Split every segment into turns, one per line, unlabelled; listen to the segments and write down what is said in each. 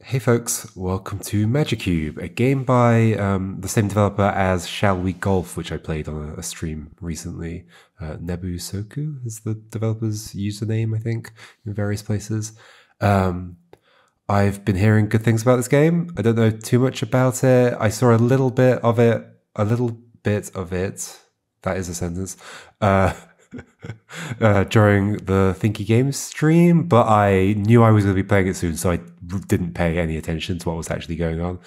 Hey folks, welcome to Magicube, a game by the same developer as Shall We Golf, which I played on a stream recently. Nebu Soku is the developer's username, I think, in various places. I've been hearing good things about this game. I don't know too much about it. I saw a little bit of it, that is a sentence, during the Thinky Games stream, but I knew I was going to be playing it soon, so I didn't pay any attention to what was actually going on.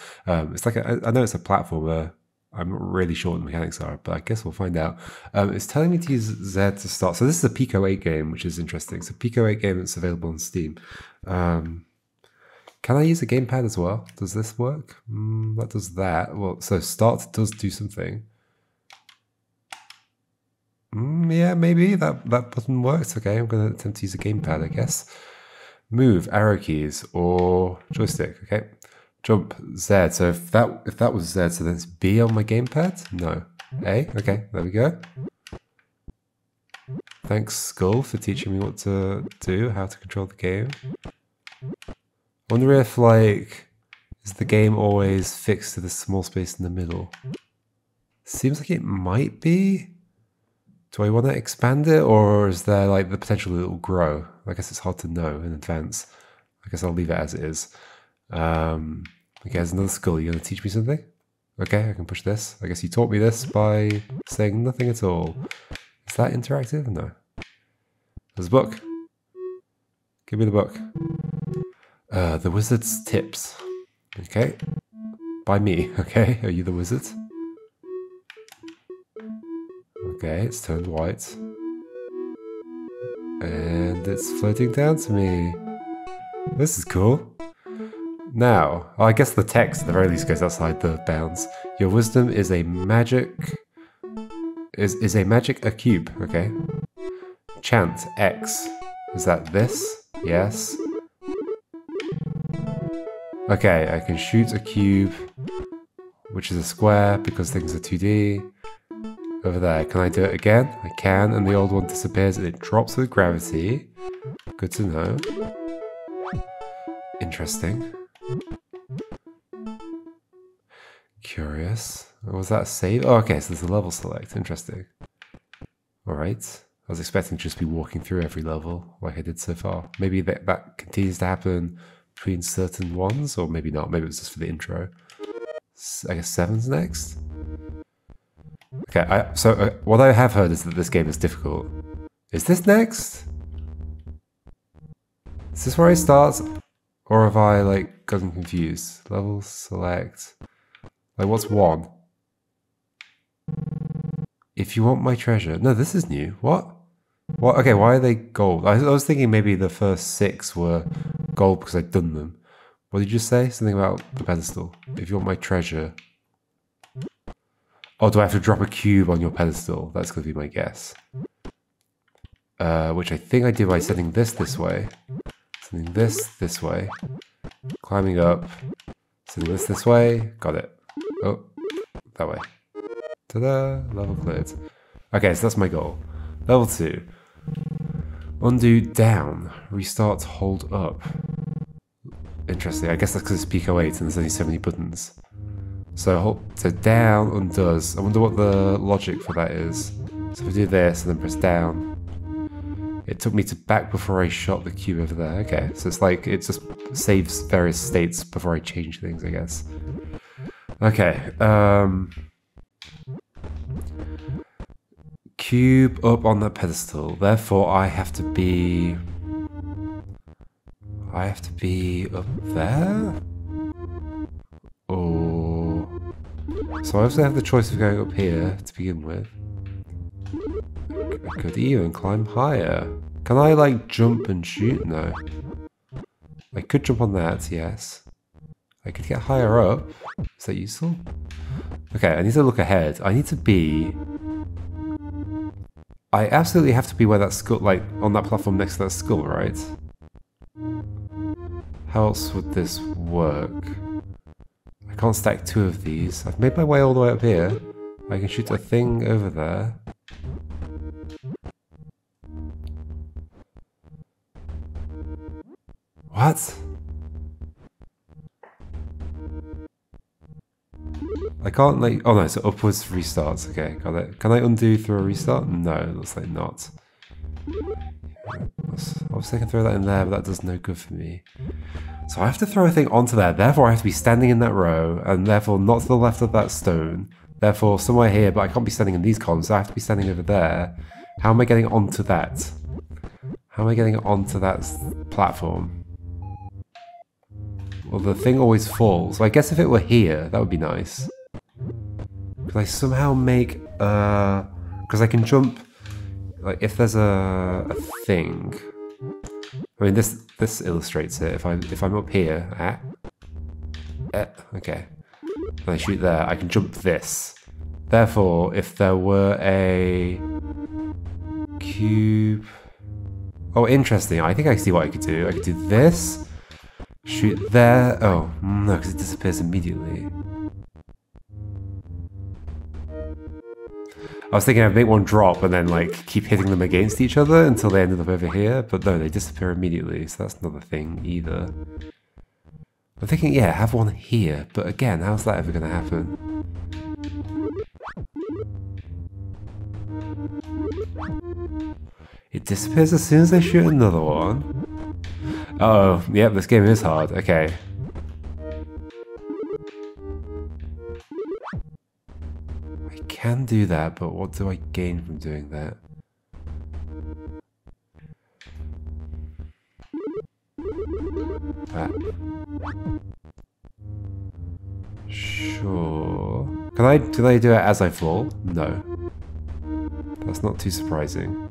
It's like, I know it's a platformer. I'm not really sure what the mechanics are, but I guess we'll find out. It's telling me to use Z to start. So this is a Pico 8 game, which is interesting. So Pico 8 game that's available on Steam. Can I use a gamepad as well? Does this work? That does that. Well, so start does do something. Yeah, maybe that button works. Okay, I'm going to attempt to use a gamepad, I guess. Move, arrow keys, or joystick. Okay, jump, Z. So if that was Z, so then it's B on my gamepad. No, A. Okay, there we go. Thanks, Skull, for teaching me what to do, how to control the game. I wonder if, like, is the game always fixed to the small space in the middle? Seems like it might be. Do I want to expand it, or is there like the potential that it will grow? I guess it's hard to know in advance. I guess I'll leave it as it is. Okay, there's another skull. You're going to teach me something? Okay, I can push this. I guess you taught me this by saying nothing at all. Is that interactive? No. There's a book. Give me the book. The Wizard's Tips. Okay. By me, okay? Are you the wizard? Okay, it's turned white. And it's floating down to me. This is cool. Now, I guess the text at the very least goes outside the bounds. Your wisdom is a magic... Is a magic a cube, okay? Chant, X. Is that this? Yes. Okay, I can shoot a cube, which is a square because things are 2D. Over there, can I do it again? I can, and the old one disappears and it drops with gravity. Good to know. Interesting. Curious. Was that a save? Oh, okay, so there's a level select. Interesting. Alright. I was expecting to just be walking through every level like I did so far. Maybe that continues to happen between certain ones, or maybe not. Maybe it was just for the intro. I guess 7's next? Okay, so what I have heard is that this game is difficult. Is this next? Is this where I start? Or have I, like, gotten confused? Level select. Like, what's 1? If you want my treasure. No, this is new. What? What? Okay, why are they gold? I was thinking maybe the first 6 were gold because I'd done them. What did you just say? Something about the pedestal. If you want my treasure. Oh, do I have to drop a cube on your pedestal? That's going to be my guess. Which I think I do by sending this way. Sending this way. Climbing up. Sending this way. Got it. Oh, that way. Ta-da! Level cleared. Okay, so that's my goal. Level 2. Undo down. Restart hold up. Interesting. I guess that's because it's Pico 8 and there's only so many buttons. So down undoes. I wonder what the logic for that is. So if I do this and then press down, it took me to back before I shot the cube over there. Okay, so it's like it just saves various states before I change things, I guess. Okay. Cube up on that pedestal. Therefore, I have to be up there. Oh. So I also have the choice of going up here to begin with. I could even climb higher. Can I, like, jump and shoot? No. I could jump on that, yes. I could get higher up. Is that useful? Okay, I need to look ahead. I need to be... I absolutely have to be where that skull, like, on that platform next to that skull, right? How else would this work? I can't stack 2 of these. I've made my way all the way up here. I can shoot a thing over there. What? I can't like, oh no, so upwards restarts. Okay, got it. Can I undo through a restart? No, it looks like not. Obviously I can throw that in there, but that does no good for me. So I have to throw a thing onto there, therefore I have to be standing in that row, and therefore not to the left of that stone. Therefore somewhere here, but I can't be standing in these columns, so I have to be standing over there. How am I getting onto that? How am I getting onto that platform? Well, the thing always falls. So I guess if it were here, that would be nice. Could I somehow make because I can jump, like if there's a thing. I mean this illustrates it. If I'm up here, okay, and I shoot there, I can jump this. Therefore, if there were a cube, oh interesting. I think I see what I could do. I could do this, shoot there. Oh no, because it disappears immediately. I was thinking I'd make one drop and then like keep hitting them against each other until they ended up over here, but no, they disappear immediately, so that's not a thing either. I'm thinking, yeah, have one here, but again, how's that ever going to happen? It disappears as soon as they shoot another one. Uh oh, yep, this game is hard, okay. I can do that, but what do I gain from doing that? Sure. Can I do it as I fall? No. That's not too surprising.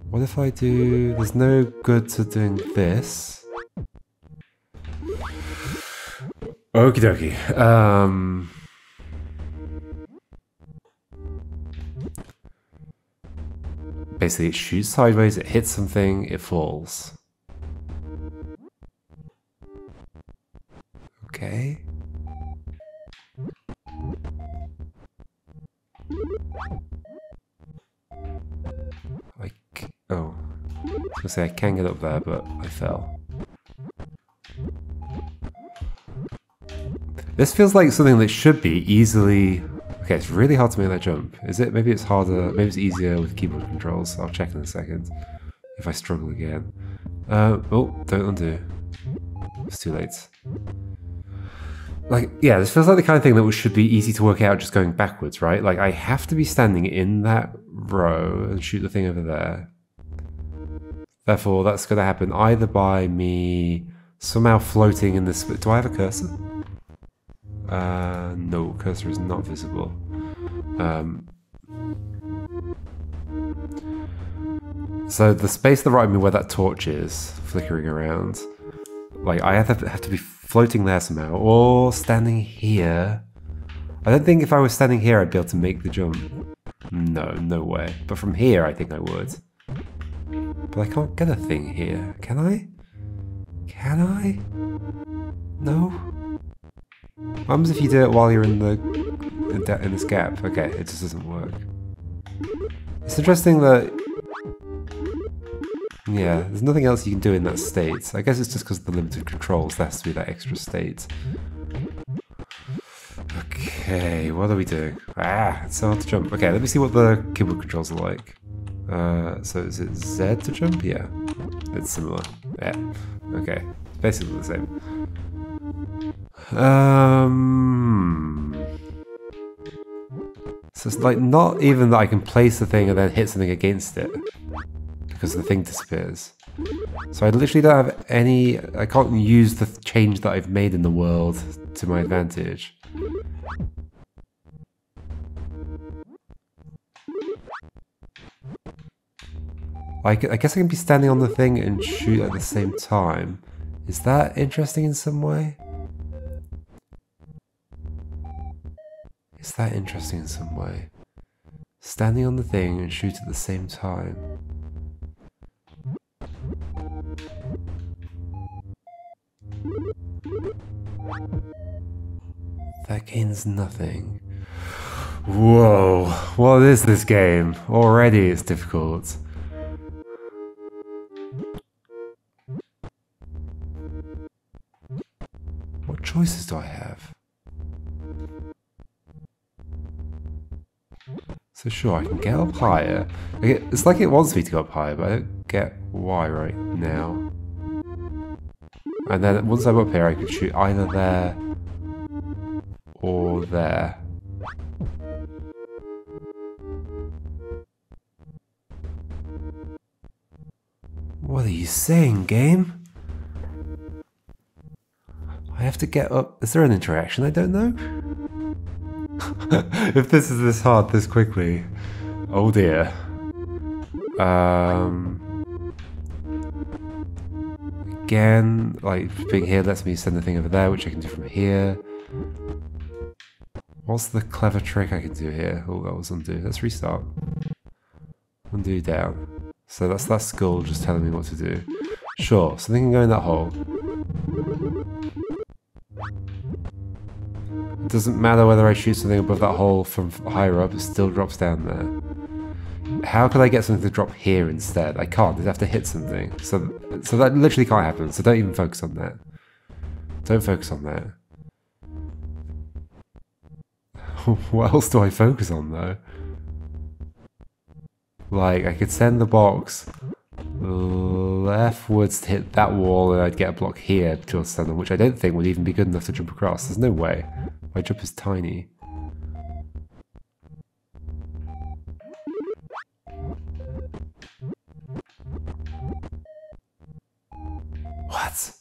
What if I do... There's no good to doing this. Okie dokie. Basically, it shoots sideways, it hits something, it falls. Okay. Oh. I was gonna say I can get up there, but I fell. This feels like something that should be easily... Okay, it's really hard to make that jump. Is it? Maybe it's harder, maybe it's easier with keyboard controls. I'll check in a second if I struggle again. Oh, don't undo. It's too late. Like, yeah, this feels like the kind of thing that should be easy to work out just going backwards, right? Like, I have to be standing in that row and shoot the thing over there. Therefore, that's going to happen either by me somehow floating in this... Do I have a cursor? No, cursor is not visible. So the space to the right of me where that torch is flickering around, like I have to be floating there somehow, or standing here. I don't think if I was standing here I'd be able to make the jump. No, no way. But from here I think I would. But I can't get a thing here, can I? Can I? No? What happens if you do it while you're in this gap? Okay, it just doesn't work. It's interesting that... Yeah, there's nothing else you can do in that state. I guess it's just because of the limited controls, there has to be that extra state. Okay, what are we doing? Ah, it's so hard to jump. Okay, let me see what the keyboard controls are like. So is it Z to jump? Yeah, it's similar. Yeah, okay, basically the same. So it's like not even that I can place the thing and then hit something against it, because the thing disappears. So I literally don't have any... I can't use the change that I've made in the world to my advantage. I guess I can be standing on the thing and shoot at the same time. Is that interesting in some way? Is that interesting in some way? Standing on the thing and shoot at the same time. That gains nothing. Whoa, what is this game? Already it's difficult. What choices do I have? So sure, I can get up higher. It's like it wants me to go up higher, but I don't get why right now. And then once I'm up here, I could shoot either there or there. What are you saying, game? I have to get up. Is there an interaction I don't know? If this is this hard this quickly. Oh dear. Again, like being here lets me send the thing over there, which I can do from here. What's the clever trick I can do here? Oh, that was undo. Let's restart. Undo down. So that's that skull just telling me what to do. Sure, something can go in that hole. It doesn't matter whether I shoot something above that hole from higher up, it still drops down there. How could I get something to drop here instead? I can't, I'd have to hit something. So that literally can't happen, so don't even focus on that. Don't focus on that. What else do I focus on though? Like, I could send the box leftwards to hit that wall and I'd get a block here to stand on, which I don't think would even be good enough to jump across. There's no way. My jump is tiny. What?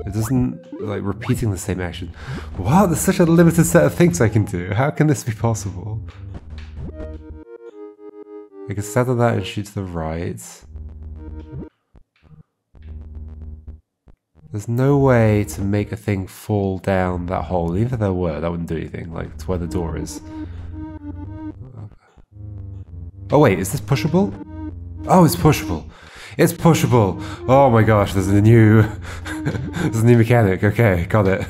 It doesn't, like, repeating the same action. Wow, there's such a limited set of things I can do. How can this be possible? I can stand on that and shoot to the right. There's no way to make a thing fall down that hole. Even if there were, that wouldn't do anything, like, to where the door is. Oh wait, is this pushable? Oh, it's pushable. It's pushable. Oh my gosh, there's a new there's a new mechanic. Okay, got it.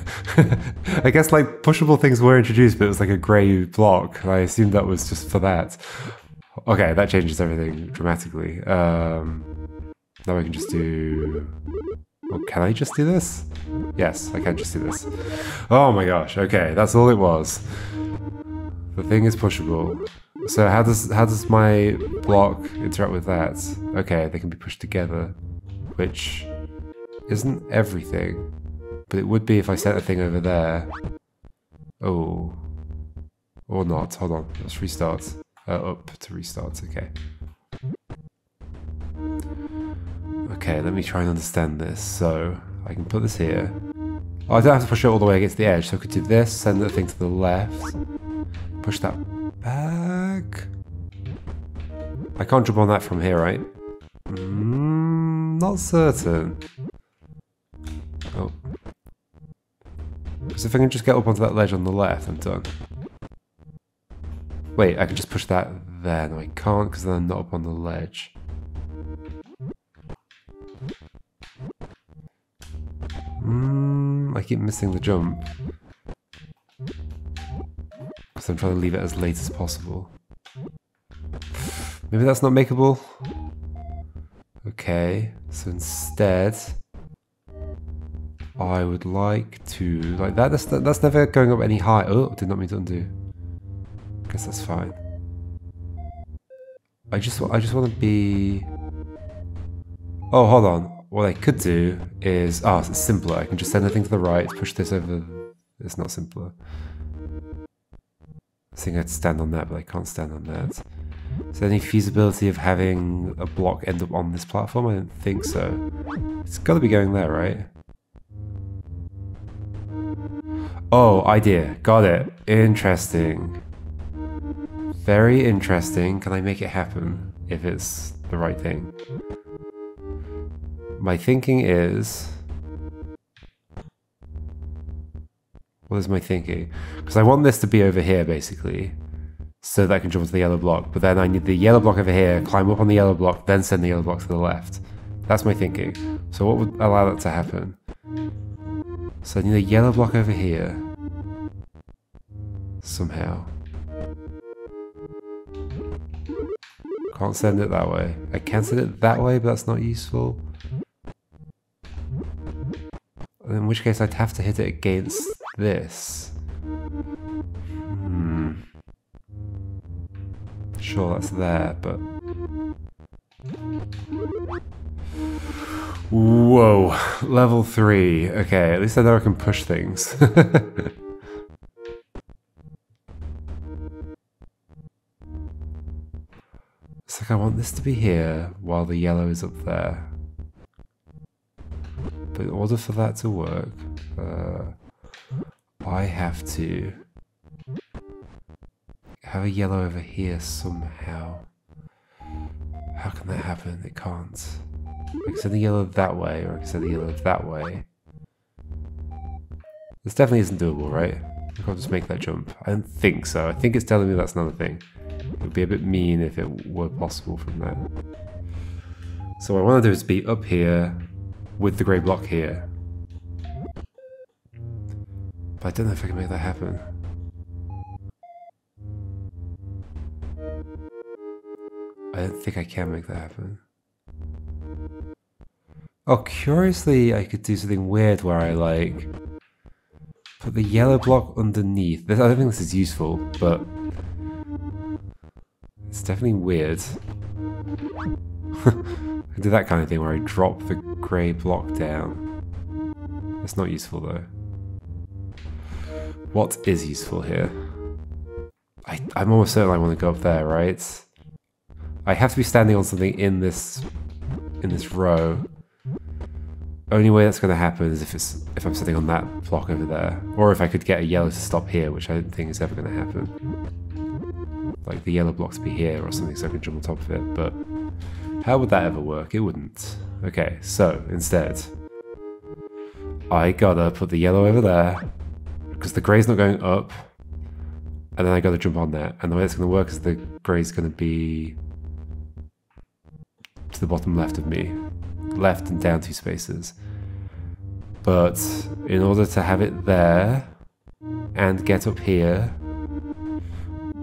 I guess like pushable things were introduced, but it was like a grey block. I assumed that was just for that. Okay, that changes everything dramatically. Now I can just do... Oh, can I just do this? Yes, I can just do this. Oh my gosh, okay, that's all it was. The thing is pushable. So how does my block interact with that? Okay, they can be pushed together, which isn't everything, but it would be if I set a thing over there. Oh, or not. Hold on, let's restart. Up to restart. Okay. Okay, let me try and understand this. So I can put this here. Oh, I don't have to push it all the way against the edge, so I could do this, send the thing to the left, push that back. I can't jump on that from here, right? Not certain. Oh. Because if I can just get up onto that ledge on the left, I'm done. Wait, I can just push that there. No, I can't because then I'm not up on the ledge. I keep missing the jump. So I'm trying to leave it as late as possible. Maybe that's not makeable. Okay, so instead, I would like to like that. That's never going up any higher. Oh, did not mean to undo. Guess that's fine. I just want to be. Oh, hold on. What I could do is it's simpler. I can just send the thing to the right, push this over. It's not simpler. I think I'd stand on that, but I can't stand on that. Is there any feasibility of having a block end up on this platform? I don't think so. It's got to be going there, right? Oh, idea. Got it. Interesting. Very interesting. Can I make it happen if it's the right thing? My thinking is... What is my thinking? Because I want this to be over here, basically, so that I can jump to the yellow block. But then I need the yellow block over here, climb up on the yellow block, then send the yellow block to the left. That's my thinking. So what would allow that to happen? So I need a yellow block over here. Somehow. Can't send it that way. I can send it that way, but that's not useful. In which case I'd have to hit it against this. Sure, that's there, but... Whoa, level 3. Okay, at least I know I can push things. It's like I want this to be here while the yellow is up there. But in order for that to work, I have to have a yellow over here somehow. How can that happen? It can't. I can send the yellow that way, or I can send the yellow that way. This definitely isn't doable, right? I can't just make that jump. I don't think so. I think it's telling me that's another thing. It would be a bit mean if it were possible from that. So what I want to do is be up here with the grey block here. But I don't know if I can make that happen. I don't think I can make that happen. Oh, curiously, I could do something weird where I, like, put the yellow block underneath. I don't think this is useful, but it's definitely weird. I do that kind of thing where I drop the grey block down. It's not useful, though. What is useful here? I'm almost certain I want to go up there, right? I have to be standing on something in this row. Only way that's going to happen is if I'm sitting on that block over there, or if I could get a yellow to stop here, which I don't think is ever going to happen. Like the yellow block to be here or something, so I can jump on top of it. But how would that ever work? It wouldn't. Okay, so instead, I gotta put the yellow over there because the grey's not going up, and then I gotta jump on there. And the way it's going to work is the grey's going to be to the bottom left of me. Left and down 2 spaces. But in order to have it there and get up here,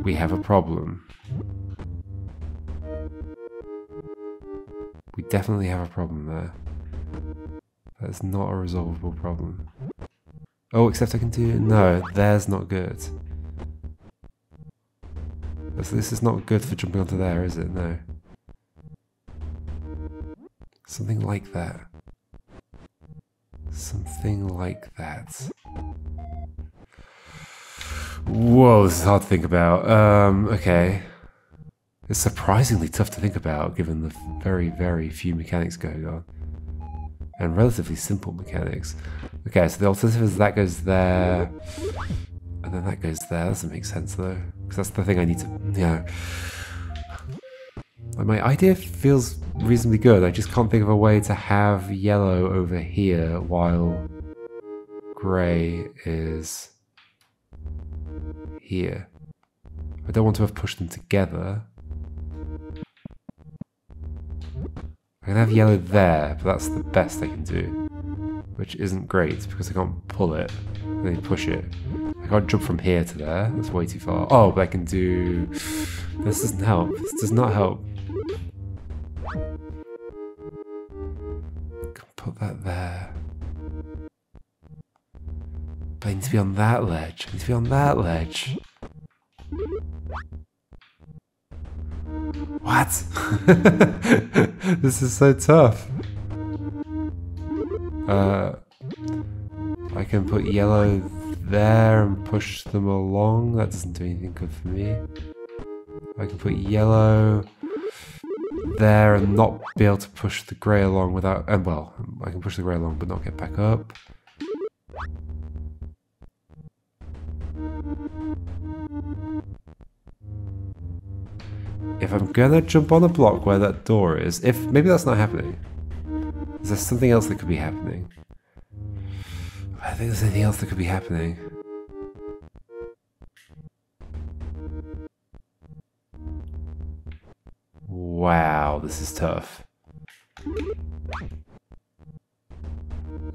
we have a problem. We definitely have a problem there. That's not a resolvable problem. Oh, except I can do... No, there's not good. This is not good for jumping onto there, is it? No. Something like that. Something like that. Whoa, this is hard to think about. Okay. It's surprisingly tough to think about given the very, very few mechanics going on. And relatively simple mechanics. Okay, so the alternative is that goes there. And then that goes there. That doesn't make sense though. Because that's the thing I need to... Yeah. My idea feels reasonably good. I just can't think of a way to have yellow over here while grey is here. I don't want to have pushed them together. I can have yellow there, but that's the best I can do. Which isn't great because I can't pull it and then push it. I can't jump from here to there. That's way too far. Oh, but I can do... This doesn't help. This does not help. Put that there. But I need to be on that ledge. I need to be on that ledge. What? This is so tough. I can put yellow there and push them along. That doesn't do anything good for me. I can put yellow there and not be able to push the grey along without... well, I can push the grey along but not get back up. If I'm gonna jump on a block where that door is, maybe that's not happening. Is there something else that could be happening? I think there's anything else that could be happening. Wow, this is tough.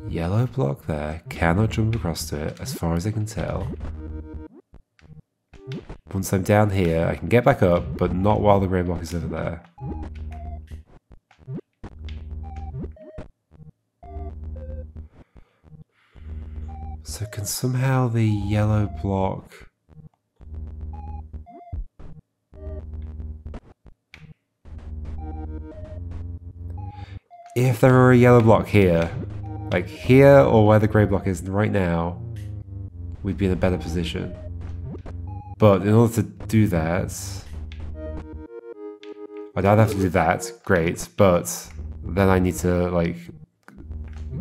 Yellow block there, cannot jump across to it, as far as I can tell. Once I'm down here, I can get back up, but not while the grey block is over there. So can somehow the yellow block... If there were a yellow block here, like here or where the grey block is right now, we'd be in a better position. But in order to do that, I'd either have to do that, great, but then I need to like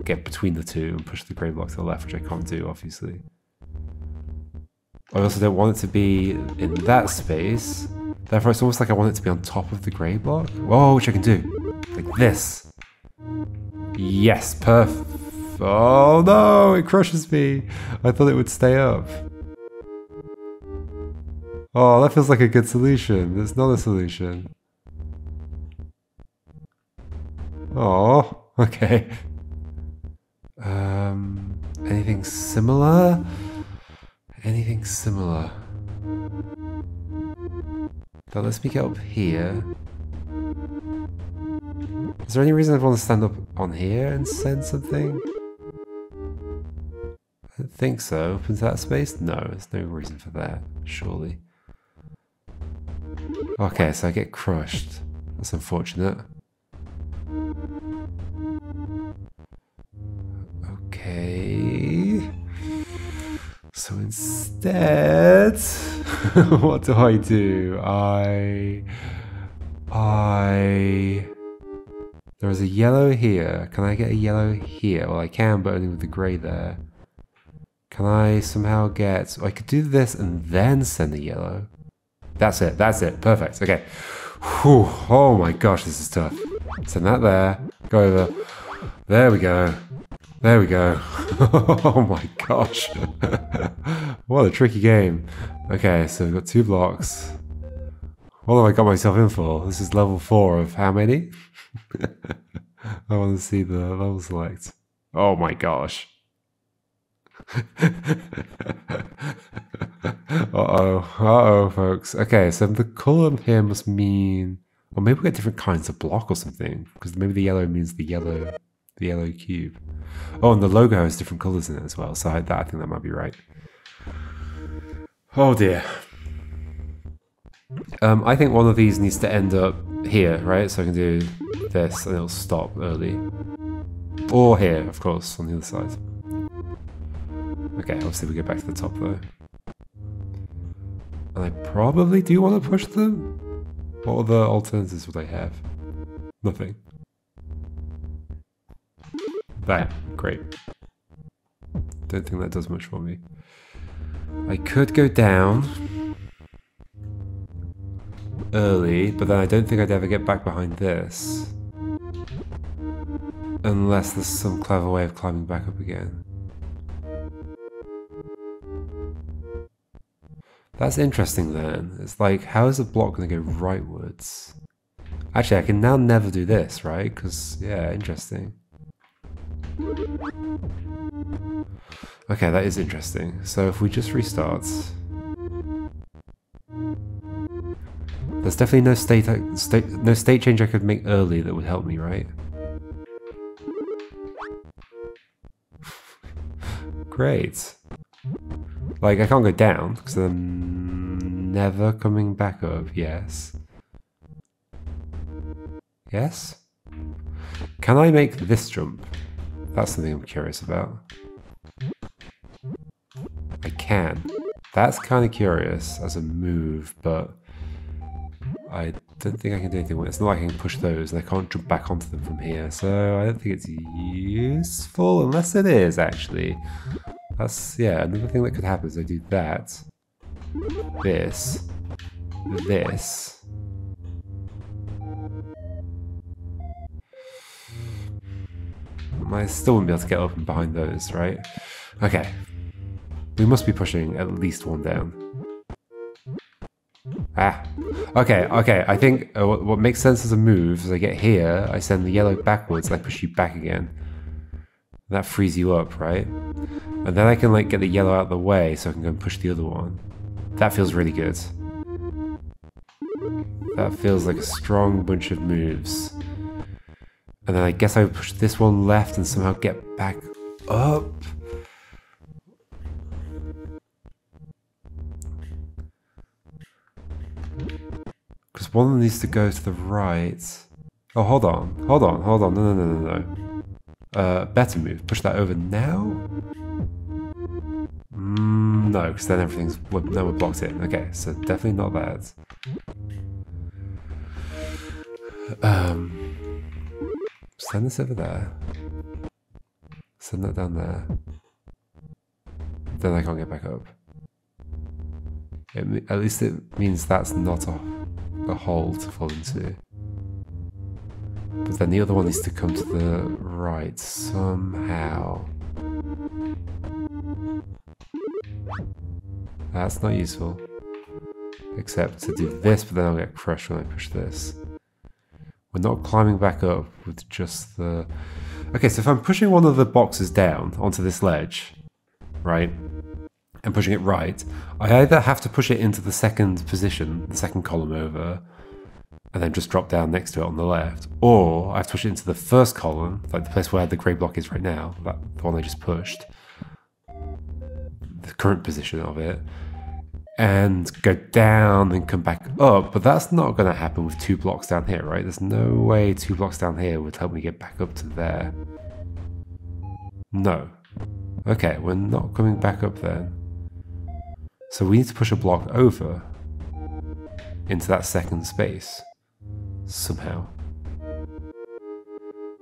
get between the two and push the grey block to the left, which I can't do, obviously. I also don't want it to be in that space, therefore it's almost like I want it to be on top of the grey block. Whoa, which I can do, like this. Yes, perfect. Oh no, it crushes me. I thought it would stay up. Oh, that feels like a good solution. It's not a solution. Oh, okay. Anything similar? Anything similar? That lets me get up here. Is there any reason I'd want to stand up on here and send something? I don't think so. Up into that space? No, there's no reason for that, surely. Okay, so I get crushed. That's unfortunate. Okay. So instead, what do? There is a yellow here. Can I get a yellow here? Well, I can, but only with the grey there. Can I somehow get... I could do this and then send the yellow. That's it. That's it. Perfect. Okay. Whew. Oh my gosh, this is tough. Send that there. Go over. There we go. There we go. Oh my gosh. What a tricky game. Okay, so we've got 2 blocks. What have I got myself in for? This is level 4 of how many? I want to see the level select. Oh my gosh. Uh-oh, folks. Okay, so the column here must mean... Or maybe we get different kinds of block or something. Because maybe the yellow means the yellow cube. Oh, and the logo has different colors in it as well. So I think that might be right. Oh dear. I think one of these needs to end up here, right? So I can do this and it'll stop early. Or here, of course, on the other side. Okay, obviously we get back to the top though. And I probably do want to push them. What other alternatives would I have? Nothing. That, great. Don't think that does much for me. I could go down early, but then I don't think I'd ever get back behind this. Unless there's some clever way of climbing back up again. That's interesting then. It's like, how is a block going to go rightwards? Actually, I can now never do this, right? Because, yeah, interesting. Okay, that is interesting. So if we just restart... There's definitely no state change I could make early that would help me, right? Great. Like, I can't go down, because I'm never coming back up, yes. Yes? Can I make this jump? That's something I'm curious about. I can. That's kind of curious as a move, but I don't think I can do anything with it. It's not like I can push those, and I can't jump back onto them from here, so I don't think it's useful, unless it is, actually. That's, yeah, another thing that could happen is I do that, this, I still wouldn't be able to get up and behind those, right? Okay. We must be pushing at least one down. Ah. Okay, I think what makes sense as a move is I get here, I send the yellow backwards, and I push you back again. That frees you up, right? And then I can like get the yellow out of the way so I can go and push the other one. That feels really good. That feels like a strong bunch of moves. And then I guess I would push this one left and somehow get back up. Because one of them needs to go to the right. Oh, hold on. No. Better move. Push that over now? No, because then everything's... No, we're blocked in. Okay, so definitely not that. Send this over there. Send that down there. Then I can't get back up. At least it means that's not a hole to fall into. But then the other one needs to come to the right somehow. That's not useful. Except to do this, but then I'll get crushed when I push this. We're not climbing back up with just the... Okay, so if I'm pushing one of the boxes down onto this ledge, right, and pushing it right, I either have to push it into the second position, the second column over, and then just drop down next to it on the left, or I have to push it into the first column, like the place where the grey block is right now, the one I just pushed, the current position of it, and go down and come back up, but that's not going to happen with 2 blocks down here, right? There's no way 2 blocks down here would help me get back up to there. No. Okay, we're not coming back up then. So we need to push a block over into that second space somehow.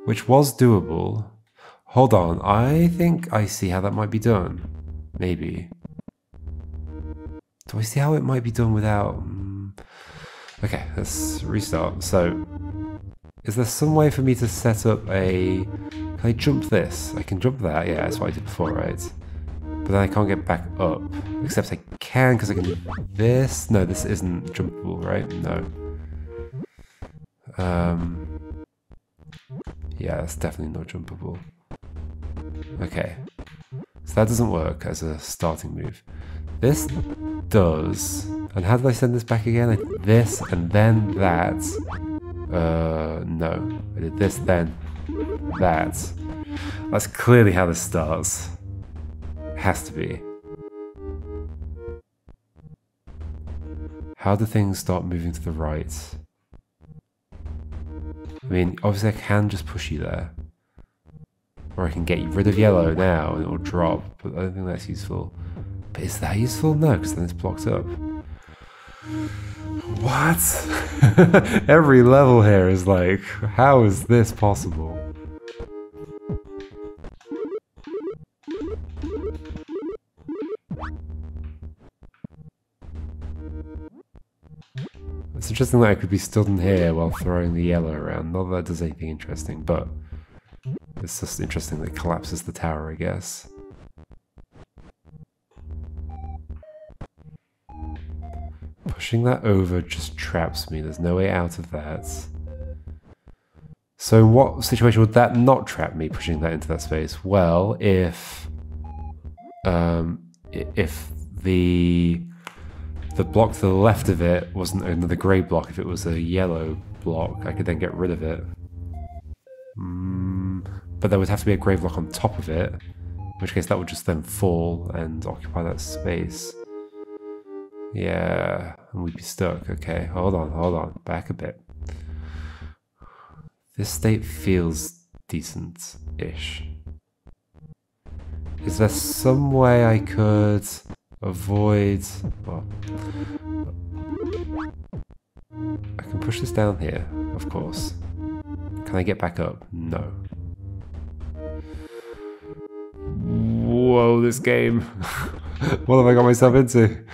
Which was doable. Hold on, I think I see how that might be done. Maybe. Do I see how it might be done without... Okay, let's restart. So, is there some way for me to set up a... Can I jump this? I can jump that, yeah, that's what I did before, right? But then I can't get back up. Except I can, because I can do this. No, this isn't jumpable, right? No. Yeah, that's definitely not jumpable. Okay. So that doesn't work as a starting move. This does. And how did I send this back again? This and then that. No. I did this, then that. That's clearly how this starts. It has to be. How do things start moving to the right? I mean, obviously I can just push you there. Or I can get rid of yellow now and it will drop, but I don't think that's useful. But is that useful? No, because then it's blocked up. What? Every level here is like, how is this possible? It's interesting that I could be stood in here while throwing the yellow around. Not that that does anything interesting, but it's just interesting that it collapses the tower, I guess. Pushing that over just traps me. There's no way out of that. So in what situation would that not trap me, pushing that into that space? Well, if the block to the left of it wasn't another grey block, if it was a yellow block, I could then get rid of it. But there would have to be a grey block on top of it, in which case that would just then fall and occupy that space. Yeah, and we'd be stuck. Okay, hold on, back a bit. This state feels decent-ish. Is there some way I could avoid... Well, I can push this down here, of course. Can I get back up? No. Whoa, this game. What have I got myself into?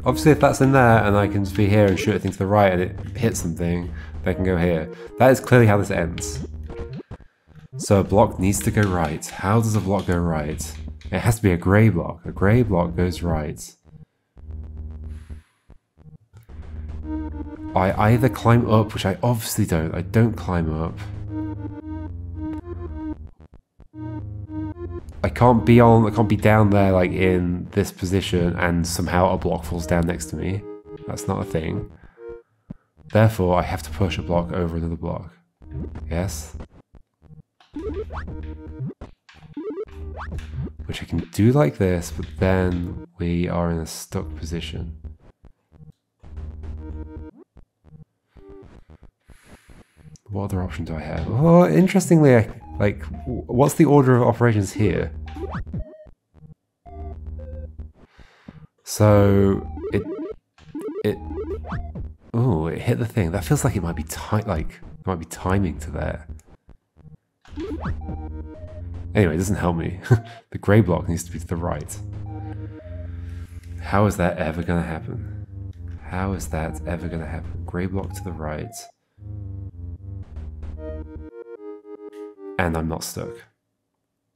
Obviously, if that's in there and I can just be here and shoot a thing to the right and it hits something, they can go here. That is clearly how this ends. So a block needs to go right. How does a block go right? It has to be a grey block. A grey block goes right. I either climb up, which I obviously don't. I don't climb up. I can't be down there like in this position and somehow a block falls down next to me. That's not a thing. Therefore, I have to push a block over another block. Yes? Which I can do like this, but then we are in a stuck position. What other option do I have? Oh, interestingly, like, what's the order of operations here? So, oh, it hit the thing. That feels like it might be timing to there. Anyway, it doesn't help me. The grey block needs to be to the right. How is that ever gonna happen? How is that ever gonna happen? Grey block to the right. And I'm not stuck.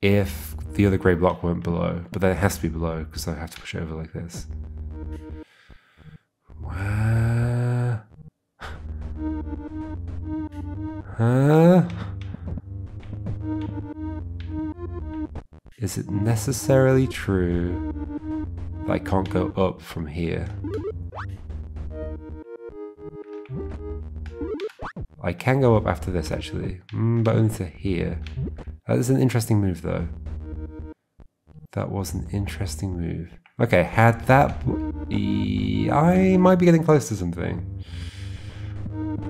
If the other grey block weren't below, but then it has to be below because I have to push it over like this. Huh? Is it necessarily true that I can't go up from here? I can go up after this actually, but only to here. That is an interesting move though. That was an interesting move. Okay, had that... I might be getting close to something.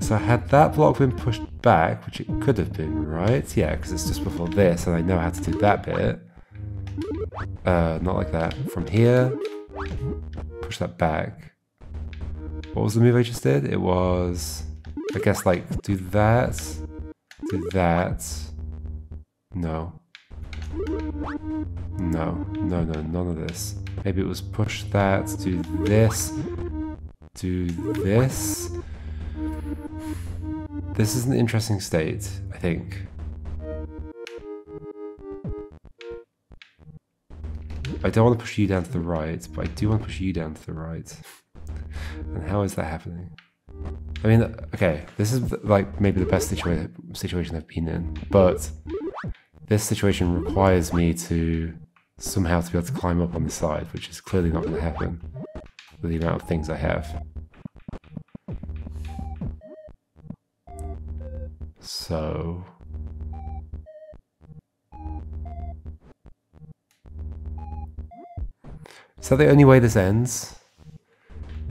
So had that block been pushed back, which it could have been, right? Yeah, because it's just before this and I know how to do that bit. Not like that. From here, push that back. What was the move I just did? It was... I guess like do that, no, none of this. Maybe it was push that, do this. This is an interesting state, I think. I don't want to push you down to the right, but I do want to push you down to the right. And how is that happening? I mean, okay, this is like maybe the best situation I've been in, but this situation requires me to somehow to be able to climb up on the side, which is clearly not going to happen with the amount of things I have. So... is that the only way this ends?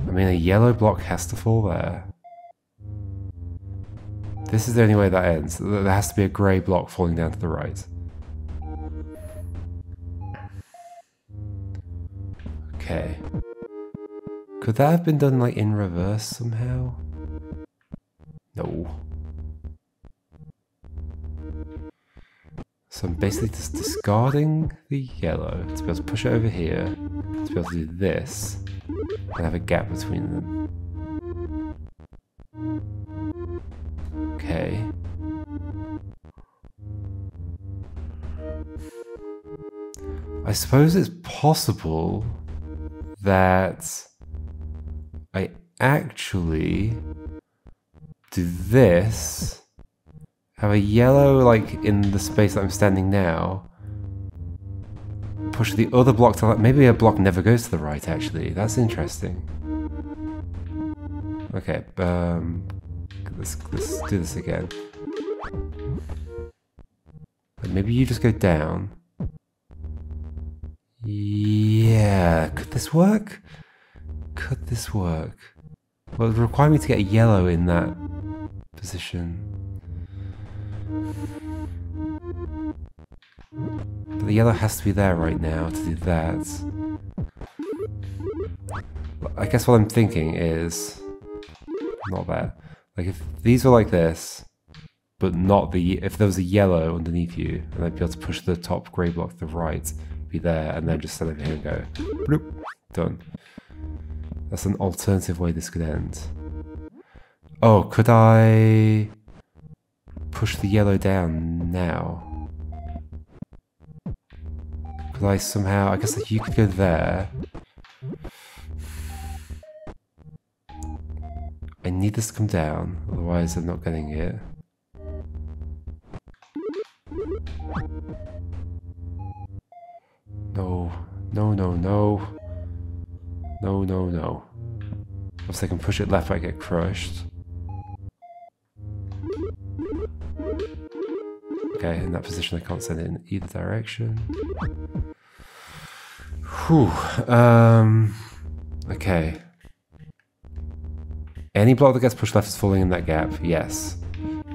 I mean, a yellow block has to fall there. This is the only way that ends. There has to be a grey block falling down to the right. Okay. Could that have been done like in reverse somehow? No. So I'm basically just discarding the yellow to be able to push it over here, to be able to do this, and have a gap between them. Okay. I suppose it's possible that I actually do this, have a yellow like in the space that I'm standing now, push the other block to maybe a block never goes to the right actually. That's interesting. Okay, let's do this again. But maybe you just go down. Yeah, could this work? Could this work? Well, it would require me to get a yellow in that position. But the yellow has to be there right now to do that. I guess what I'm thinking is... not that. Like if these were like this, but not the... if there was a yellow underneath you, and I'd be able to push the top grey block to the right, be there, and then just stand over here and go, bloop, done. That's an alternative way this could end. Oh, could I push the yellow down now? Could I somehow... I guess like you could go there. I need this to come down, otherwise I'm not getting it. No, no, no, no. No, no, no. Obviously I can push it left but I get crushed. Okay, in that position I can't send it in either direction. Whew. Okay. Any block that gets pushed left is falling in that gap, yes.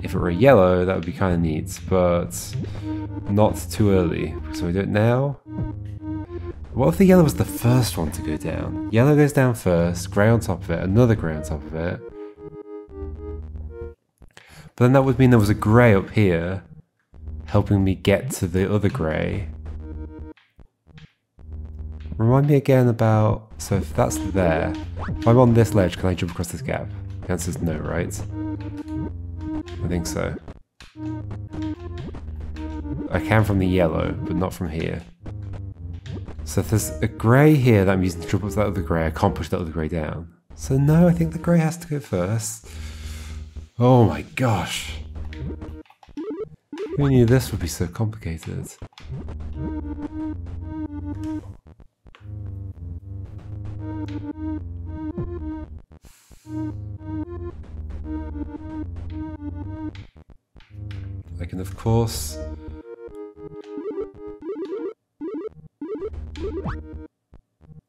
If it were yellow, that would be kind of neat, but not too early. So we do it now. What if the yellow was the first one to go down? Yellow goes down first, grey on top of it, another grey on top of it. But then that would mean there was a grey up here, helping me get to the other grey. Remind me again about, so if that's there, if I'm on this ledge, can I jump across this gap? The answer is no, right? I think so. I can from the yellow, but not from here. So if there's a grey here that I'm using to jump up to that other grey, I can't push that other grey down. So no, I think the grey has to go first. Oh my gosh. Who knew this would be so complicated? I can of course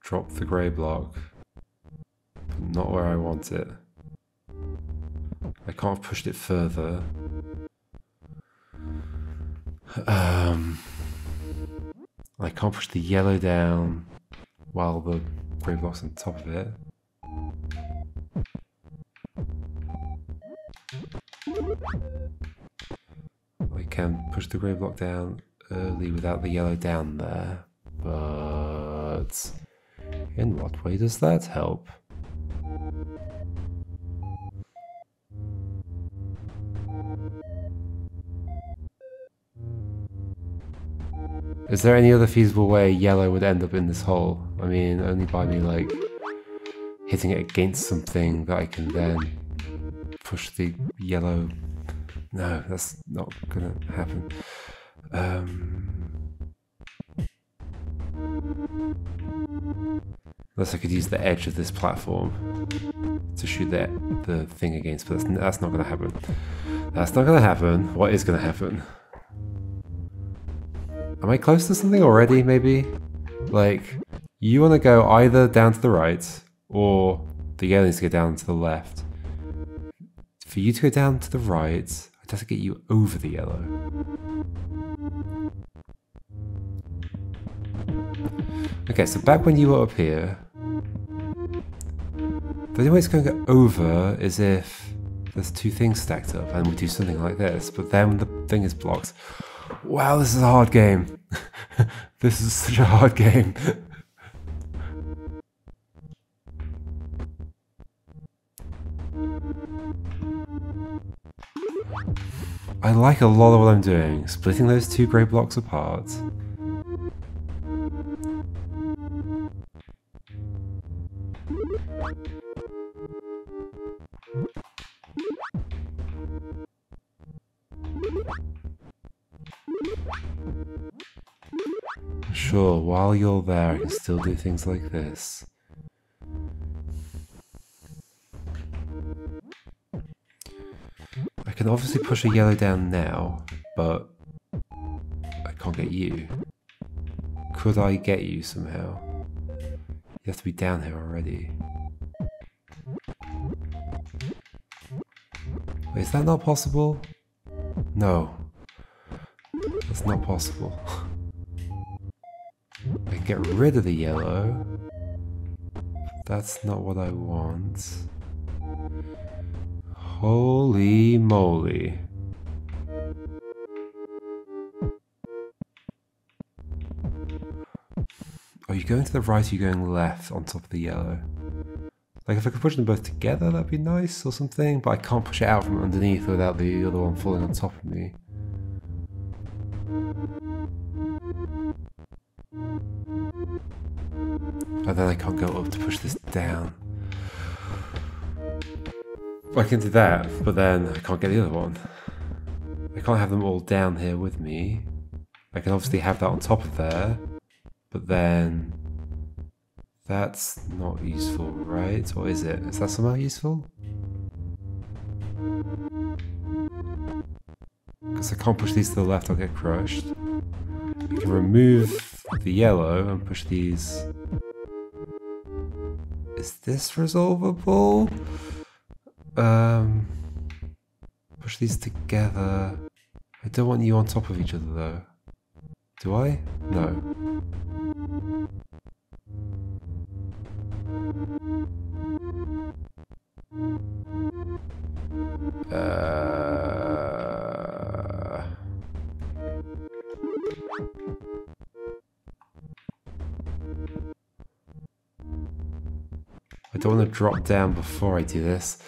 drop the grey block, but not where I want it. I can't have pushed it further. I can't push the yellow down while the grey block's on top of it. I can push the grey block down early without the yellow down there, but in what way does that help? Is there any other feasible way yellow would end up in this hole? I mean, only by me like hitting it against something that I can then push the yellow. No, that's not gonna happen. Unless I could use the edge of this platform to shoot the thing against, but that's not gonna happen. That's not gonna happen. What is gonna happen? Am I close to something already, maybe? Like, you want to go either down to the right, or the yellow needs to go down to the left. For you to go down to the right, I'd have to get you over the yellow. Okay, so back when you were up here, the only way it's going to go over is if there's two things stacked up and we do something like this, but then the thing is blocked. Wow, this is a hard game. This is such a hard game. I like a lot of what I'm doing, splitting those two grey blocks apart. Sure, while you're there, I can still do things like this. I can obviously push a yellow down now, but I can't get you. Could I get you somehow? You have to be down here already. Wait, is that not possible? No. That's not possible. I can get rid of the yellow. That's not what I want. Holy moly. Are you going to the right or are you going left on top of the yellow? Like if I could push them both together, that'd be nice or something, but I can't push it out from underneath without the other one falling on top of me. And then I can't go up to push this down. I can do that, but then I can't get the other one. I can't have them all down here with me. I can obviously have that on top of there, but then that's not useful, right? Or is it? Is that somehow useful? Because I can't push these to the left, I'll get crushed. I can remove the yellow and push these. Is this resolvable? Push these together. I don't want you on top of each other though. Do I? No. I don't want to drop down before I do this.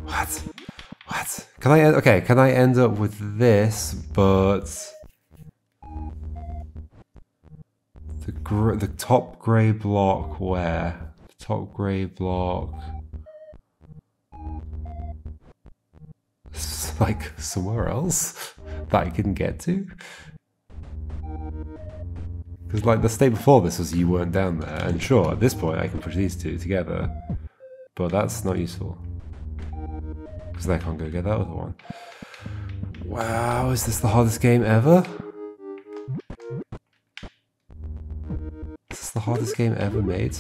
What? Can I end up with this, but the top grey block where? The top grey block. It's like somewhere else that I couldn't get to. Because like the state before this was you weren't down there, and sure, at this point I can push these two together, but that's not useful. Because I can't go get that other one. Wow, is this the hardest game ever? Is this the hardest game ever made?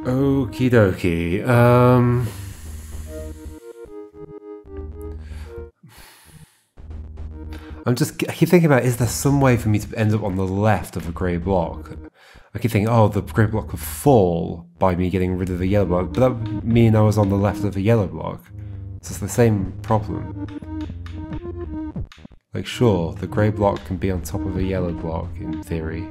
Okie dokie. I keep thinking about, is there some way for me to end up on the left of a grey block? I keep thinking, oh, the grey block would fall by me getting rid of the yellow block, but that would mean I was on the left of a yellow block. So it's the same problem. Like, sure, the grey block can be on top of a yellow block, in theory.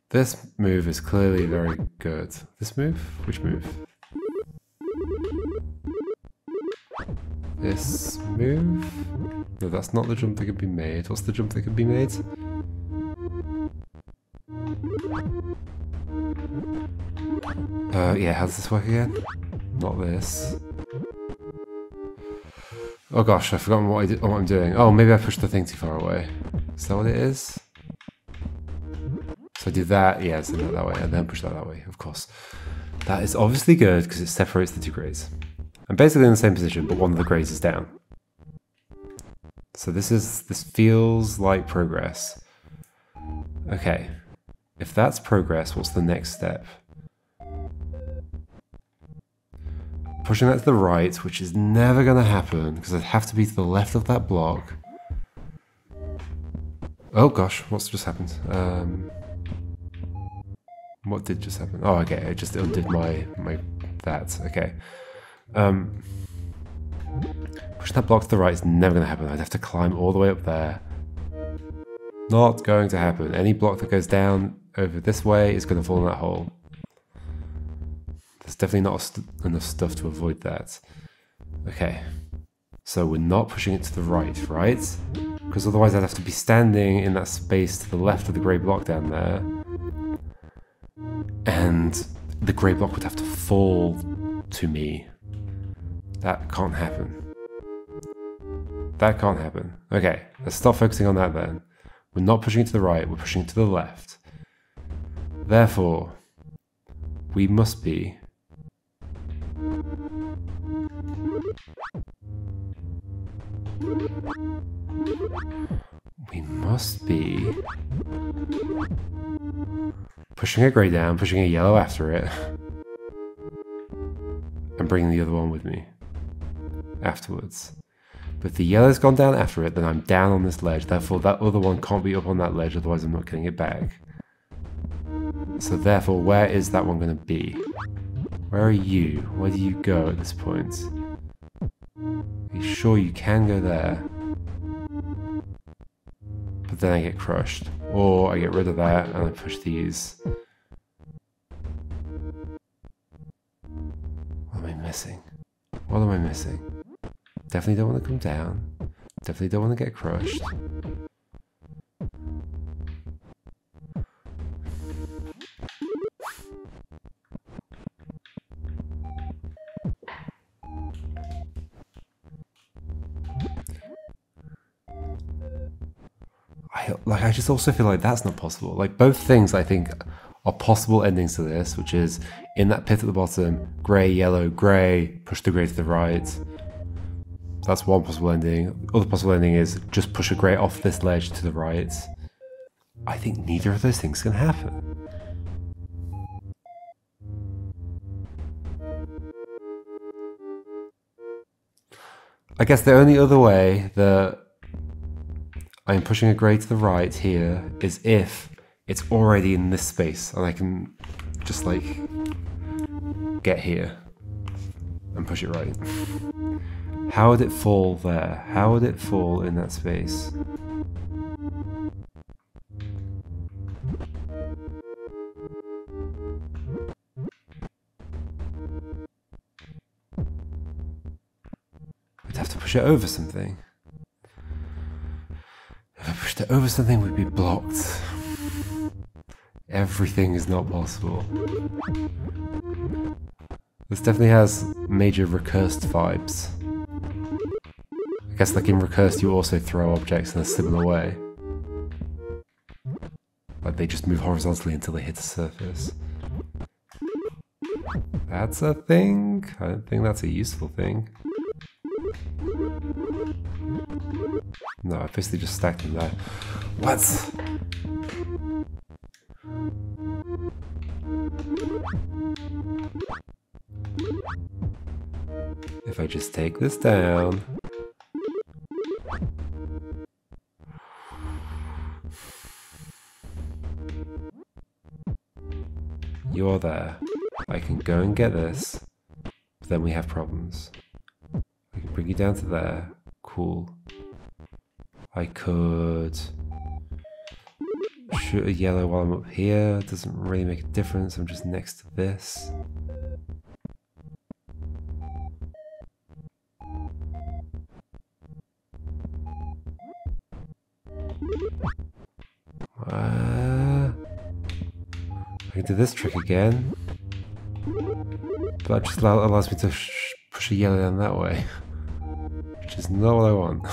This move is clearly very good. This move? Which move? This move? No, that's not the jump that can be made. What's the jump that can be made? Yeah, how does this work again? Not this. Oh gosh, I've forgotten what I'm doing. Oh, maybe I pushed the thing too far away. Is that what it is? So I do that, yeah, so that way, and then push that way, of course. That is obviously good, because it separates the two greys. I'm basically in the same position, but one of the greys is down. So this feels like progress. Okay, if that's progress, what's the next step? Pushing that to the right, which is never going to happen, because I'd have to be to the left of that block. Oh gosh, what's just happened? What did just happen? Oh, okay, I just undid my that. Okay. Pushing that block to the right is never going to happen. I'd have to climb all the way up there. Not going to happen. Any block that goes down over this way is going to fall in that hole. There's definitely not enough stuff to avoid that. Okay. So we're not pushing it to the right, right? Because otherwise I'd have to be standing in that space to the left of the grey block down there. And the grey block would have to fall to me. That can't happen. That can't happen. Okay, let's stop focusing on that then. We're not pushing it to the right, we're pushing it to the left. Therefore, we must be... pushing a grey down, pushing a yellow after it, and bringing the other one with me afterwards. But if the yellow's gone down after it, then I'm down on this ledge, therefore that other one can't be up on that ledge, otherwise I'm not getting it back. So therefore, where is that one going to be? Where are you? Where do you go at this point? Are you sure you can go there? But then I get crushed. Or I get rid of that and I push these. What am I missing? What am I missing? Definitely don't want to come down. Definitely don't want to get crushed. I just also feel like that's not possible. Like, both things I think are possible endings to this, which is in that pit at the bottom, grey, yellow, grey, push the grey to the right. That's one possible ending. Other possible ending is just push a grey off this ledge to the right. I think neither of those things can happen. I guess the only other way that I'm pushing a grey to the right here is if it's already in this space and I can just like get here and push it right. How would it fall there? How would it fall in that space? I'd have to push it over something. If I pushed it over something, we'd be blocked. Everything is not possible. This definitely has major recursed vibes. I guess like in Recursed you also throw objects in a similar way. Like they just move horizontally until they hit the surface. That's a thing? I don't think that's a useful thing. No, I basically just stacked them there. What? If I just take this down... You're there. I can go and get this. But then we have problems. I can bring you down to there. Cool. I could shoot a yellow while I'm up here. It doesn't really make a difference. I'm just next to this. I can do this trick again. But that just allows me to push a yellow down that way. Which is not what I want.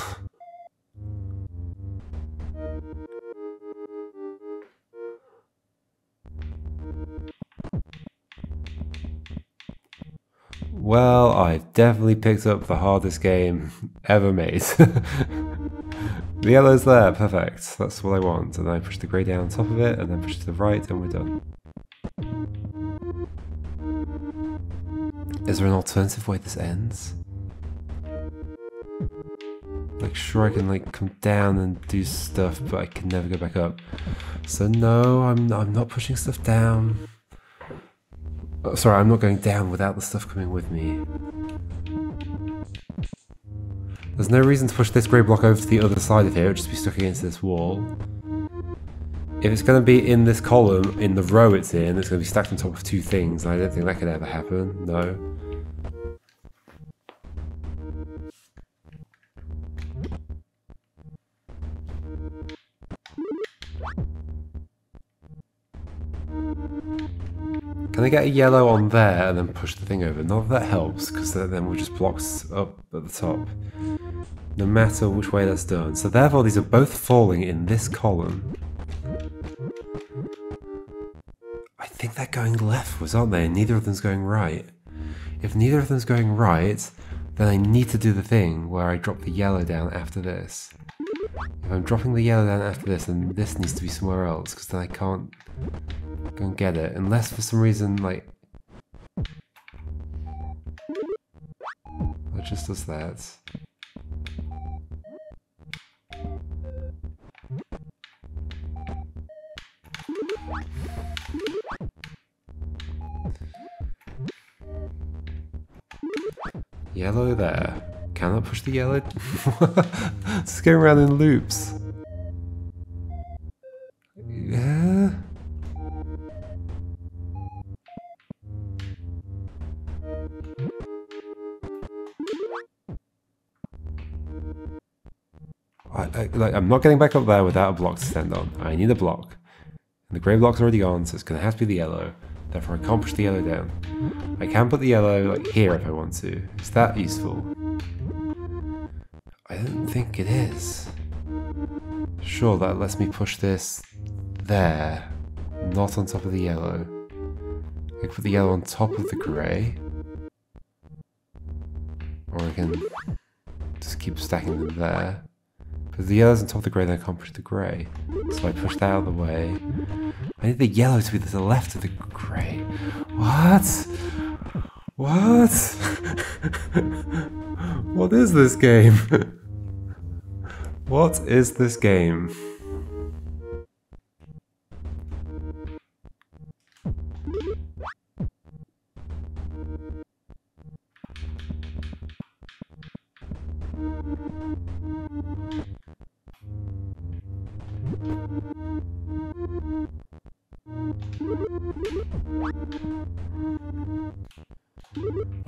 Well, I've definitely picked up the hardest game ever made. The yellow's there, perfect. That's what I want. And then I push the grey down on top of it, and then push to the right, and we're done. Is there an alternative way this ends? Like, sure I can like come down and do stuff, but I can never go back up. So no, I'm not pushing stuff down. Oh, sorry, I'm not going down without the stuff coming with me. There's no reason to push this grey block over to the other side of here, it would just be stuck against this wall. If it's going to be in this column, in the row it's in, it's going to be stacked on top of two things, and I don't think that could ever happen, no. Can I get a yellow on there and then push the thing over? Not that that helps, because then we're just blocked up at the top. No matter which way that's done. So therefore these are both falling in this column. I think they're going leftwards, aren't they? Neither of them's going right. If neither of them's going right, then I need to do the thing where I drop the yellow down after this. If I'm dropping the yellow down after this, then this needs to be somewhere else, because then I can't go and get it, unless for some reason, like... it just does that. Yellow there. cannot push the yellow. It's going around in loops. Yeah. I'm not getting back up there without a block to stand on. I need a block. And the grey block's already gone, so it's going to have to be the yellow. Therefore, I can't push the yellow down. I can put the yellow like here if I want to. Is that useful? I don't think it is. Sure, that lets me push this there, not on top of the yellow. I can put the yellow on top of the grey. Or I can just keep stacking them there. Because the yellow's on top of the grey, then I can't push the grey. So I push that out of the way. I need the yellow to be to the left of the grey. What? What? What is this game? What is this game?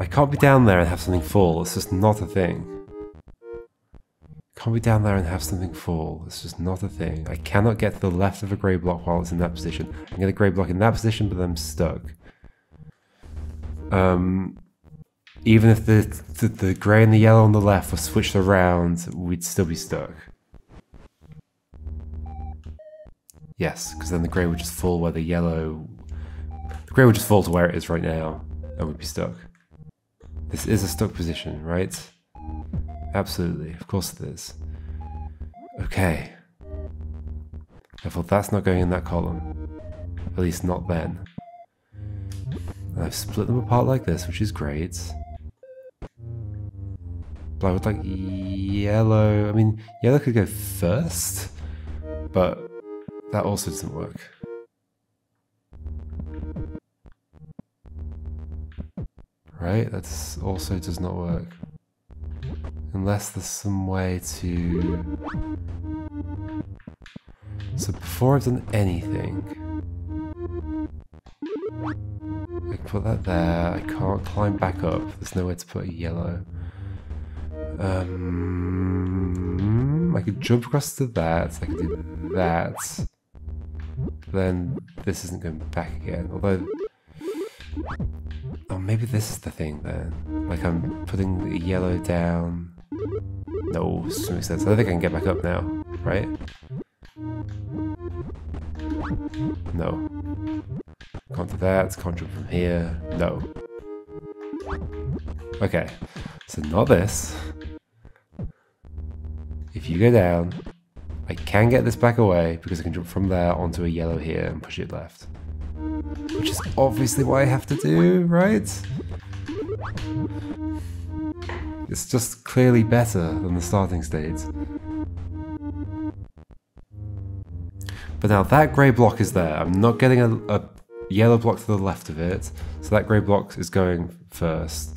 I can't be down there and have something fall, it's just not a thing. Can't be down there and have something fall, it's just not a thing. I cannot get to the left of a grey block while it's in that position. I can get a grey block in that position, but I'm stuck. Even if the grey and the yellow on the left were switched around, we'd still be stuck. Yes, because then the grey would just fall where the yellow... The grey would just fall to where it is right now, and we'd be stuck. This is a stuck position, right? Absolutely, of course it is. Okay. Therefore that's not going in that column. At least not then. And I've split them apart like this, which is great. But I would like yellow... I mean, yellow could go first, but that also doesn't work. Right? That also does not work. Unless there's some way to... So before I've done anything... I can put that there, I can't climb back up, there's nowhere to put a yellow. I could jump across to that, I could do that. Then this isn't going back again, although... Oh, maybe this is the thing then. Like I'm putting the yellow down. No, this doesn't make sense. I don't think I can get back up now, right? No. Can't do that, can't jump from here. No. Okay, so not this. If you go down, I can get this back away because I can jump from there onto a yellow here and push it left. Which is obviously what I have to do, right? It's just clearly better than the starting state. But now that grey block is there. I'm not getting a yellow block to the left of it, so that grey block is going first.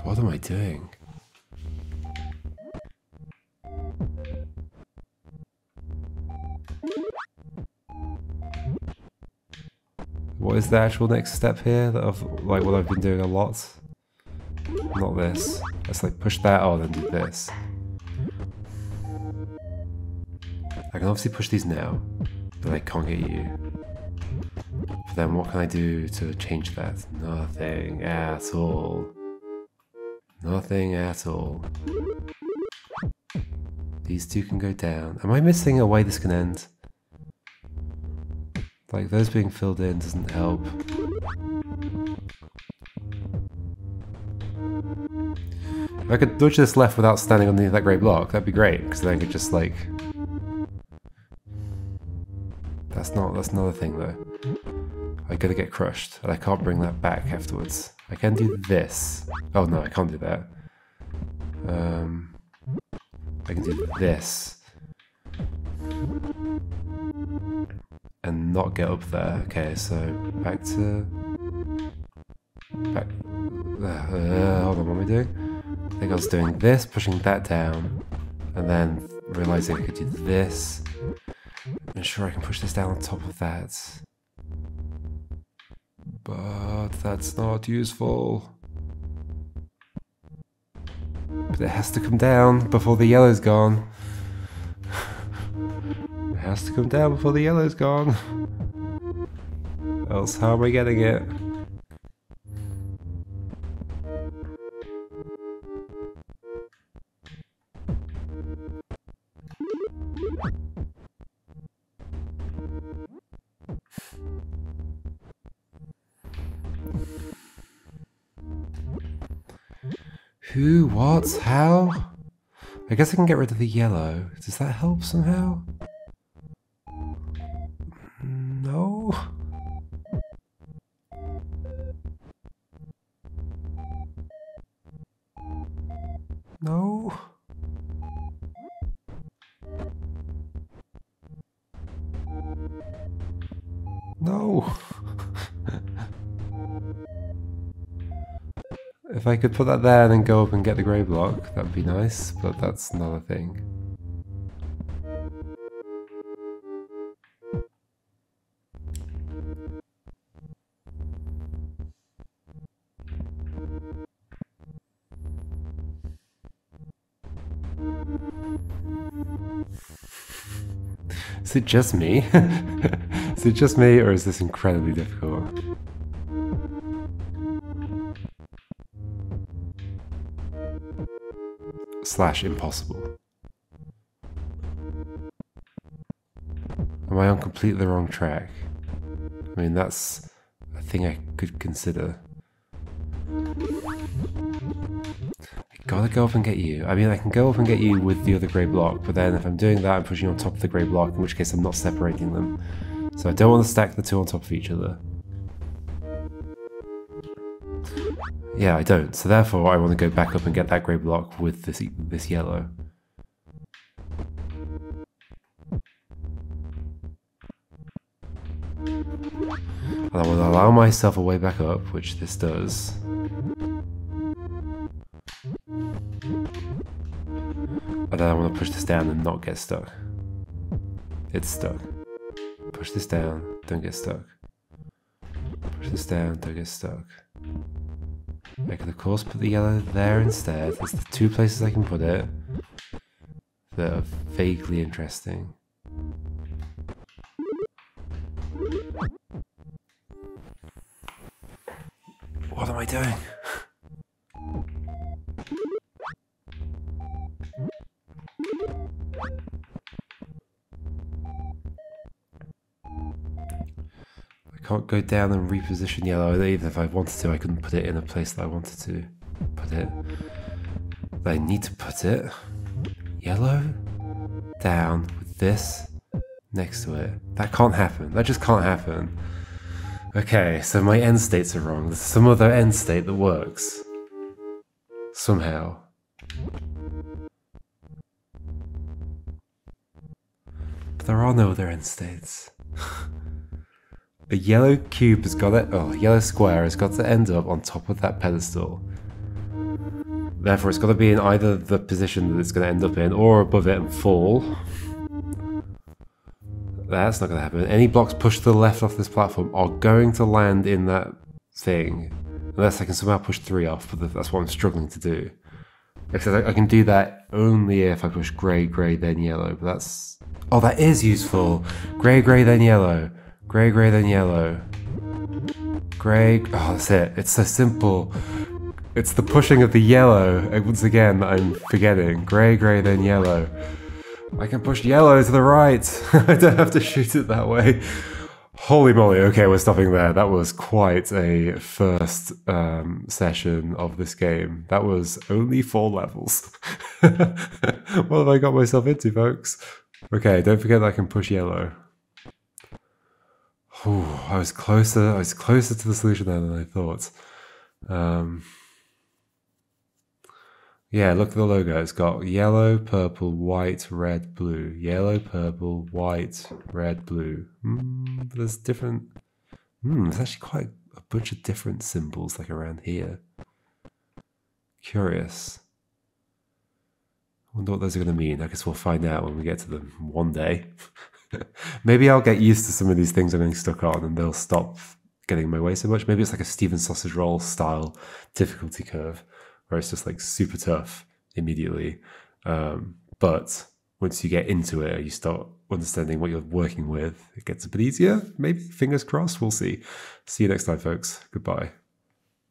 What am I doing? What is the actual next step here of like what I've been doing a lot? Not this. Let's like push that on and do this. I can obviously push these now, but I can't get you. But then what can I do to change that? Nothing at all. Nothing at all. These two can go down. Am I missing a way this can end? Like, those being filled in doesn't help. If I could dodge this left without standing underneath that grey block, that'd be great, because then I could just, like... That's not a thing, though. I gotta get crushed, and I can't bring that back afterwards. I can do this. Oh no, I can't do that. I can do this. And not get up there. Okay, so back to... Back... hold on, what am I doing? I think I was doing this, pushing that down, and then realizing I could do this. I'm sure I can push this down on top of that. But that's not useful. But it has to come down before the yellow's gone. It has to come down before the yellow's gone. Else how am I getting it? Who? What? How? I guess I can get rid of the yellow. Does that help somehow? No? No? No! If I could put that there and then go up and get the grey block, that'd be nice, but that's not a thing. Is it just me? Is it just me, or is this incredibly difficult? Slash impossible. Am I on completely the wrong track? I mean, that's a thing I could consider. I gotta go up and get you. I mean, I can go up and get you with the other grey block, but then if I'm doing that, I'm pushing on top of the grey block, in which case I'm not separating them. So I don't want to stack the two on top of each other. Yeah, I don't. So therefore, I want to go back up and get that grey block with this yellow. And I will allow myself a way back up, which this does. And then I want to push this down and not get stuck. It's stuck. Push this down, don't get stuck. Push this down, don't get stuck. I could of course put the yellow there instead. There's the two places I can put it that are vaguely interesting. What am I doing? I can't go down and reposition yellow. Even if I wanted to, I couldn't put it in a place that I wanted to put it. But I need to put it yellow down with this next to it. That can't happen. That just can't happen. Okay, so my end states are wrong. There's some other end state that works. Somehow. But there are no other end states. A yellow cube has got it. Oh, yellow square has got to end up on top of that pedestal. Therefore, it's got to be in either the position that it's going to end up in, or above it and fall. That's not going to happen. Any blocks pushed to the left off this platform are going to land in that thing, unless I can somehow push 3 off. But that's what I'm struggling to do. Except I can do that only if I push grey, grey, then yellow. But that's... Oh, that is useful. Grey, grey, then yellow. Grey, grey, then yellow. Grey... Oh, that's it. It's so simple. It's the pushing of the yellow, once again, that I'm forgetting. Grey, grey, then yellow. I can push yellow to the right. I don't have to shoot it that way. Holy moly. Okay, we're stopping there. That was quite a first session of this game. That was only 4 levels. What have I got myself into, folks? Okay, don't forget that I can push yellow. Ooh, I was closer to the solution there than I thought. Yeah, look at the logo. It's got yellow, purple, white, red, blue. Yellow, purple, white, red, blue. But there's different... there's actually quite a bunch of different symbols like around here. Curious. I wonder what those are going to mean. I guess we'll find out when we get to them one day. Maybe I'll get used to some of these things I'm getting stuck on and they'll stop getting in my way so much. Maybe it's like a Steven Sausage Roll style difficulty curve where it's just like super tough immediately. But once you get into it, you start understanding what you're working with. It gets a bit easier. Maybe, fingers crossed, we'll see. See you next time, folks. Goodbye.